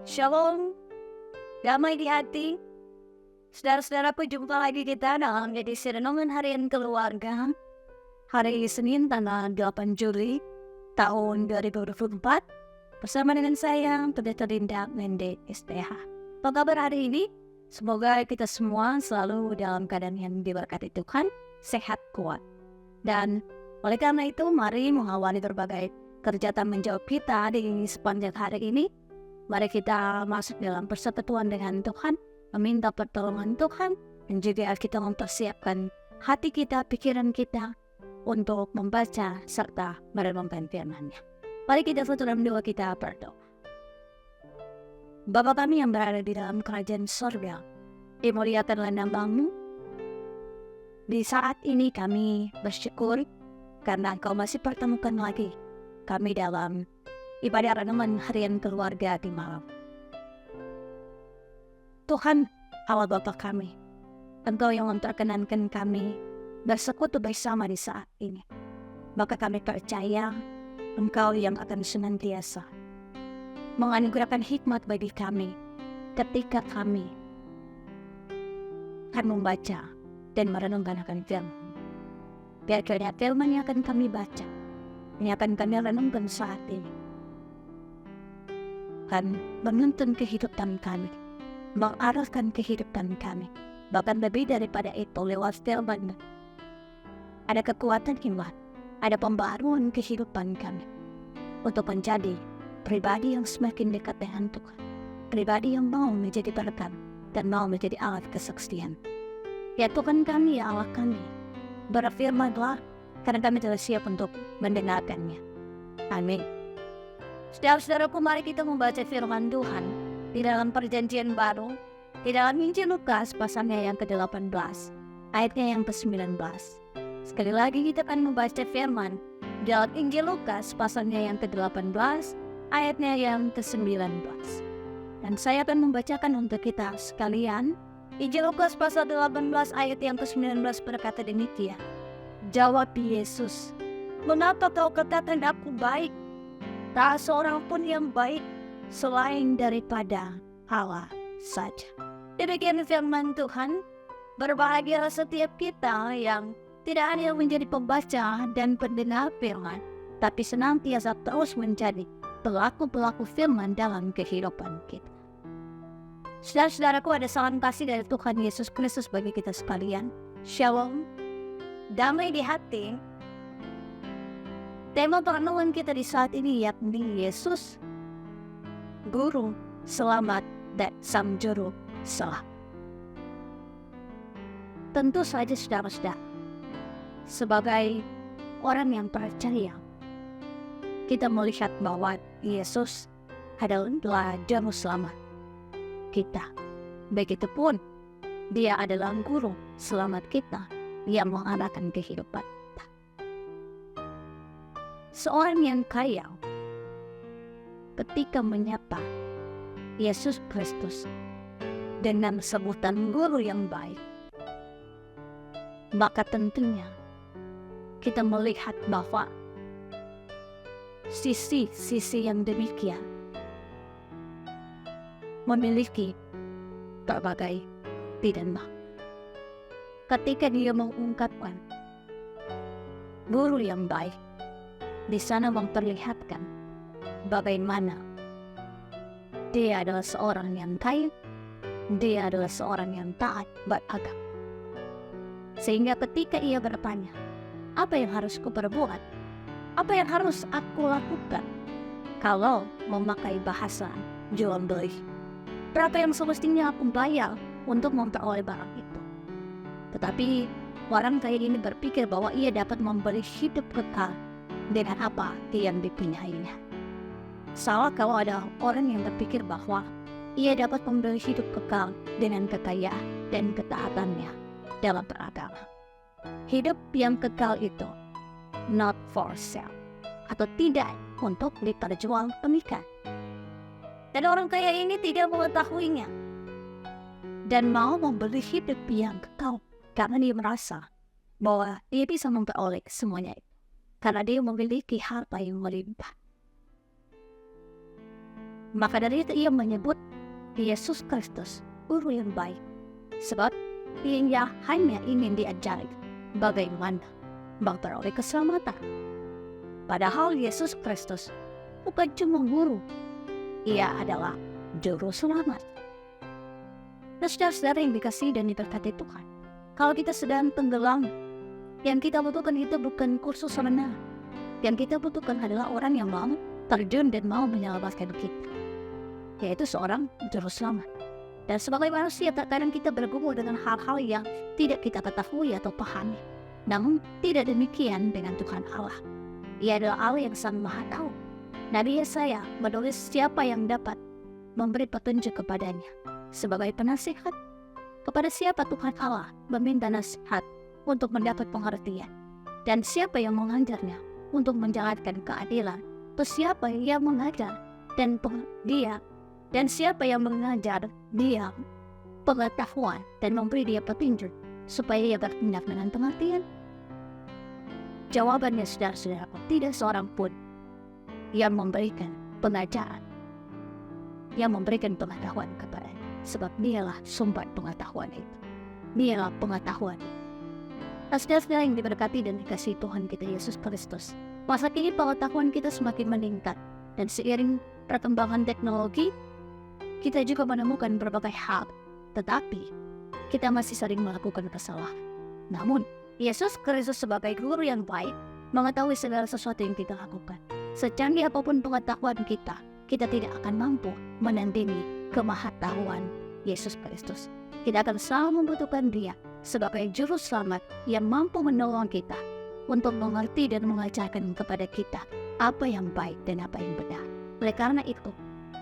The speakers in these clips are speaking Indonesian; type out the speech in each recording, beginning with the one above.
Shalom, damai di hati. Saudara-saudaraku, jumpa lagi kita dalam edisi Renungan Harian Keluarga hari Senin tanggal 8 Juli tahun 2024 bersama dengan saya, Pendeta Dinda Mende SPH. Apa kabar hari ini? Semoga kita semua selalu dalam keadaan yang diberkati Tuhan, sehat, kuat. Dan oleh karena itu, mari mengawali berbagai kegiatan menjawab kita di sepanjang hari ini. Mari kita masuk dalam persekutuan dengan Tuhan, meminta pertolongan Tuhan, dan juga kita mempersiapkan hati kita, pikiran kita untuk membaca serta merenungkan firman-Nya. Mari kita foto dalam doa, kita berdoa. Bapa kami yang berada di dalam kerajaan surga, dimuliakanlah nama-Mu. Di saat ini kami bersyukur karena Engkau masih pertemukan lagi kami dalam ibadah renungan harian keluarga di malam. Tuhan, Allah Bapa kami, Engkau yang memperkenankan kami bersekutu bersama di saat ini. Maka kami percaya Engkau yang akan senantiasa menganugerahkan hikmat bagi kami ketika kami akan membaca dan merenungkan akan firman. Biar kiranya firman yang akan kami baca, yang akan kami renungkan saat ini, akan menuntun kehidupan kami, mengarahkan kehidupan kami. Bahkan lebih daripada itu, lewat firman ada kekuatan iman, ada pembaharuan kehidupan kami untuk menjadi pribadi yang semakin dekat dengan Tuhan, pribadi yang mau menjadi berkat dan mau menjadi alat kesaksian. Ya Tuhan kami, ya Allah kami, berfirmanlah karena kami telah siap untuk mendengarkannya. Amin. Saudara-saudaraku, mari kita membaca firman Tuhan di dalam perjanjian baru, di dalam Injil Lukas pasalnya yang ke-18, ayatnya yang ke-19. Sekali lagi kita akan membaca firman di dalam Injil Lukas pasalnya yang ke-18, ayatnya yang ke-19. Dan saya akan membacakan untuk kita sekalian. Injil Lukas pasal 18 ayat yang ke-19 berkata demikian. Jawab Yesus, "Mengapa kau katakan aku baik? Tak seorang pun yang baik selain daripada Allah saja." Demikian firman Tuhan. Berbahagialah setiap kita yang tidak hanya menjadi pembaca dan pendengar firman, tapi senantiasa terus menjadi pelaku-pelaku firman dalam kehidupan kita. Saudara-saudaraku, ada salam kasih dari Tuhan Yesus Kristus bagi kita sekalian. Shalom, damai di hati. Tema perenungan kita di saat ini yakni Yesus, Guru Selamat dan Sang Juru Selamat. Tentu saja saudara-saudara, sebagai orang yang percaya, kita melihat bahwa Yesus adalah Juru Selamat kita. Begitupun Dia adalah Guru Selamat kita yang mengarahkan kehidupan. Seorang yang kaya ketika menyapa Yesus Kristus dengan sebutan guru yang baik, maka tentunya kita melihat bahwa sisi-sisi yang demikian memiliki berbagai pidana. Ketika dia mengungkapkan guru yang baik, di sana memperlihatkan bagaimana dia adalah seorang yang kaya, dia adalah seorang yang taat beragama. Sehingga ketika ia bertanya, apa yang harus kuperbuat? Apa yang harus aku lakukan? Kalau memakai bahasa jual beli, berapa yang semestinya aku bayar untuk memperoleh barang itu? Tetapi orang kaya ini berpikir bahwa ia dapat membeli hidup kekal dengan apa yang dipunyainya. Salah kalau ada orang yang berpikir bahwa ia dapat membeli hidup kekal dengan kekayaan dan ketaatannya dalam beragama. Hidup yang kekal itu not for sale, atau tidak untuk diperjualbelikan. Dan orang kaya ini tidak mengetahuinya dan mau membeli hidup yang kekal karena dia merasa bahwa dia bisa memperoleh semuanya itu karena dia memiliki harta yang melimpah. Maka dari itu ia menyebut Yesus Kristus guru yang baik, sebab ia hanya ingin diajari bagaimana memperoleh keselamatan. Padahal Yesus Kristus bukan cuma guru, ia adalah juru selamat. Nah, saudara-saudara yang dikasihi dan diberkati Tuhan, kalau kita sedang tenggelam, yang kita butuhkan itu bukan kursus renang. Yang kita butuhkan adalah orang yang mau terjun dan mau menyelamatkan kita, yaitu seorang juru selamat. Dan sebagai manusia, terkadang kita bergumul dengan hal-hal yang tidak kita ketahui atau pahami. Namun tidak demikian dengan Tuhan Allah. Ia adalah Allah yang sang maha tahu. Nabi Yesaya menulis siapa yang dapat memberi petunjuk kepadanya sebagai penasihat. Kepada siapa Tuhan Allah meminta nasihat untuk mendapat pengertian, dan siapa yang mengajarnya untuk menjalankan keadilan, atau siapa yang mengajar dan siapa yang mengajar dia pengetahuan dan memberi dia petunjuk supaya ia bertindak dengan pengertian. Jawabannya, saudara-saudara, tidak seorang pun yang memberikan pengajaran, yang memberikan pengetahuan kepadanya, sebab dialah sumber pengetahuan itu. Dialah pengetahuan. Nah, saudara-saudara yang diberkati dan dikasihi Tuhan kita Yesus Kristus, masa kini pengetahuan kita semakin meningkat, dan seiring perkembangan teknologi, kita juga menemukan berbagai hal, tetapi kita masih sering melakukan kesalahan. Namun, Yesus Kristus sebagai guru yang baik mengetahui segala sesuatu yang kita lakukan. Secanggih apapun pengetahuan kita, kita tidak akan mampu menandingi kemahatauan Yesus Kristus. Kita akan selalu membutuhkan Dia sebagai juru selamat yang mampu menolong kita untuk mengerti dan mengajarkan kepada kita apa yang baik dan apa yang benar. Oleh karena itu,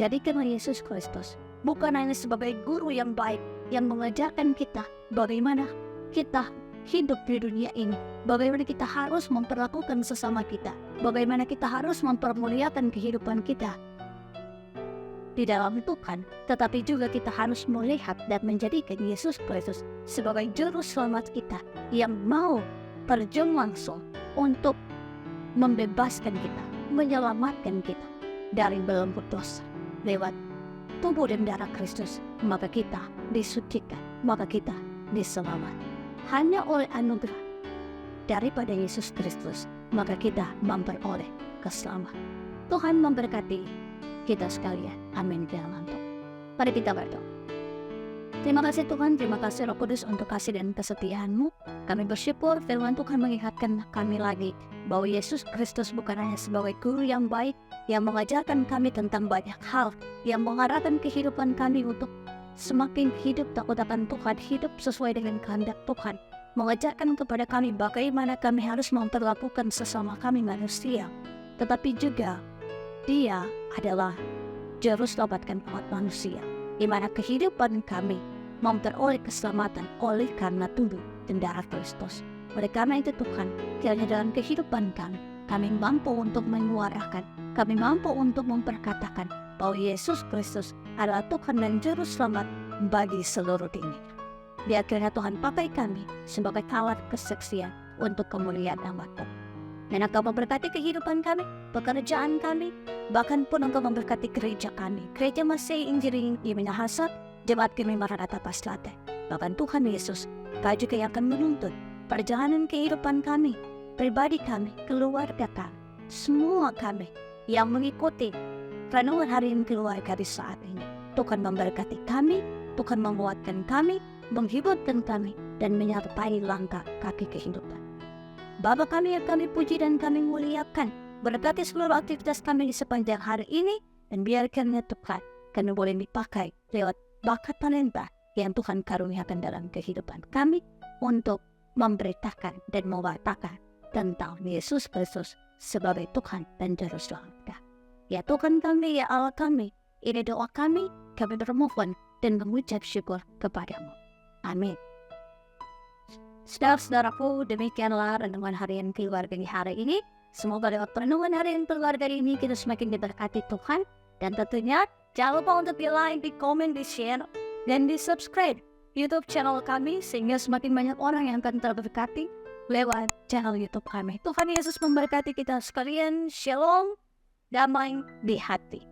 jadikanlah Yesus Kristus bukan hanya sebagai guru yang baik yang mengajarkan kita bagaimana kita hidup di dunia ini, bagaimana kita harus memperlakukan sesama kita, bagaimana kita harus mempermuliakan kehidupan kita di dalam Tuhan, tetapi juga kita harus melihat dan menjadikan Yesus Kristus sebagai juru selamat kita yang mau terjun langsung untuk membebaskan kita, menyelamatkan kita dari belenggu dosa lewat tubuh dan darah Kristus. Maka kita disucikan, maka kita diselamatkan hanya oleh anugerah daripada Yesus Kristus, maka kita memperoleh keselamatan. Tuhan memberkati kita sekalian. Amin. Mari kita berdoa. Terima kasih Tuhan, terima kasih Roh Kudus untuk kasih dan kesetiaan-Mu. Kami bersyukur firman Tuhan mengingatkan kami lagi bahwa Yesus Kristus bukan hanya sebagai guru yang baik yang mengajarkan kami tentang banyak hal, yang mengarahkan kehidupan kami untuk semakin hidup takut akan Tuhan, hidup sesuai dengan kehendak Tuhan, mengajarkan kepada kami bagaimana kami harus memperlakukan sesama kami manusia, tetapi juga Dia adalah juru selamatkan umat manusia, di mana kehidupan kami memperoleh keselamatan oleh karena tubuh dan darah Kristus. Oleh karena itu Tuhan, kiranya dalam kehidupan kami mampu untuk menyuarakan, kami mampu untuk memperkatakan bahwa Yesus Kristus adalah Tuhan dan Juru Selamat bagi seluruh dunia. Biar kiranya Tuhan pakai kami sebagai alat kesaksian untuk kemuliaan nama-Mu. Dan Engkau memberkati kehidupan kami, pekerjaan kami, bahkan pun Engkau memberkati gereja kami, Gereja Masih Injili di Minahasa, Jemaat Kami Maranatha Paslate. Bahkan Tuhan Yesus, Kau juga yang akan menuntut perjalanan kehidupan kami, pribadi kami, keluarga kami, semua kami yang mengikuti renungan harian keluarga di saat ini. Tuhan memberkati kami, Tuhan menguatkan kami, menghiburkan kami, dan menyertai langkah kaki kehidupan. Bapa kami yang kami puji dan kami muliakan, berkati seluruh aktivitas kami di sepanjang hari ini, dan biarkannya Tuhan kami boleh dipakai lewat bakat talenta yang Tuhan karuniakan dalam kehidupan kami untuk memberitakan dan mewartakan tentang Yesus Kristus sebagai Tuhan dan Juru Selamat. Ya Tuhan kami, ya Allah kami, ini doa kami bermohon dan mengucap syukur kepada-Mu. Amin. Saudara-saudaraku, demikianlah renungan harian keluarga di hari ini. Semoga lewat renungan harian keluarga ini kita semakin diberkati Tuhan. Dan tentunya jangan lupa untuk di like, di komen, di share, dan di subscribe YouTube channel kami, sehingga semakin banyak orang yang akan terberkati lewat channel YouTube kami. Tuhan Yesus memberkati kita sekalian. Shalom, damai di hati.